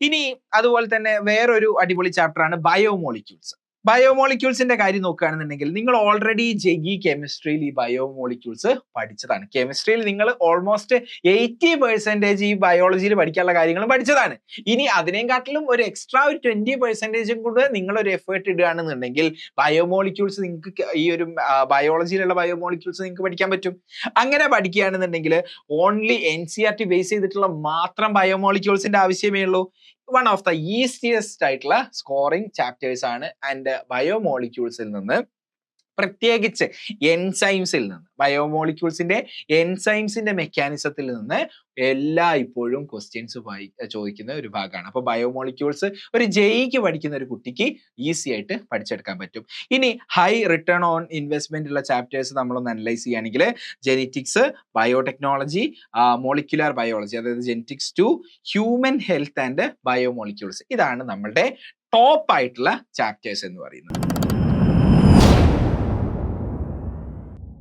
ഇനി അതുപോലെ തന്നെ വേറൊരു അടിപൊളി ചാപ്റ്റർ ആണ് ബയോമോളിക്യൂൾസ്. ബയോമോളിക്യൂൾസിന്റെ കാര്യം നോക്കുകയാണെന്നുണ്ടെങ്കിൽ നിങ്ങൾ ഓൾറെഡി ജെഇ കെമിസ്ട്രിയിൽ ഈ ബയോമോളിക്യൂൾസ് പഠിച്ചതാണ്. കെമിസ്ട്രിയിൽ നിങ്ങൾ ഓൾമോസ്റ്റ് 80% ഈ ബയോളജിയിൽ പഠിക്കാനുള്ള കാര്യങ്ങളും പഠിച്ചതാണ്. ഇനി അതിനെക്കാട്ടിലും ഒരു എക്സ്ട്രാ ഒരു 20% കൂടെ നിങ്ങൾ ഒരു എഫേർട്ട് ഇടുകയാണെന്നുണ്ടെങ്കിൽ ബയോമോളിക്യൂൾസ് നിങ്ങൾക്ക് ഈ ഒരു ബയോളജിയിലുള്ള ബയോമോളിക്യൂൾസ് നിങ്ങൾക്ക് പഠിക്കാൻ പറ്റും. അങ്ങനെ പഠിക്കുകയാണെന്നുണ്ടെങ്കിൽ ഓൺലി NCERT ബേസ് ചെയ്തിട്ടുള്ള മാത്രം ബയോമോളിക്യൂൾസിന്റെ ആവശ്യമേ ഉള്ളൂ. വൺ ഓഫ് ദ ഈസിയസ്റ്റ് ആയിട്ടുള്ള സ്കോറിംഗ് ചാപ്റ്റേഴ്സ് ആണ്. ആൻഡ് ബയോമോളിക്യൂൾസിൽ നിന്ന് പ്രത്യേകിച്ച് എൻസൈംസിൽ നിന്ന് ബയോമോളിക്യൂൾസിന്റെ എൻസൈംസിന്റെ മെക്കാനിസത്തിൽ നിന്ന് ഇപ്പോഴും ക്വസ്റ്റ്യൻസ് ചോദിക്കുന്ന ഒരു ഭാഗമാണ്. അപ്പൊ ബയോമോളിക്യൂൾസ് ഒരു ജെഇക്ക് പഠിക്കുന്ന ഒരു കുട്ടിക്ക് ഈസി ആയിട്ട് പഠിച്ചെടുക്കാൻ പറ്റും. ഇനി ഹൈ റിട്ടേൺ ഓൺ ഇൻവെസ്റ്റ്മെന്റ് ഉള്ള ചാപ്റ്റേഴ്സ് നമ്മളൊന്ന് അനലൈസ് ചെയ്യുകയാണെങ്കിൽ ജെനറ്റിക്സ്, ബയോടെക്നോളജി, മോളിക്യുലർ ബയോളജി, അതായത് genetics to human health and biomolecules, ഇതാണ് നമ്മളുടെ ടോപ്പ് ആയിട്ടുള്ള ചാപ്റ്റേഴ്സ് എന്ന് പറയുന്നത്.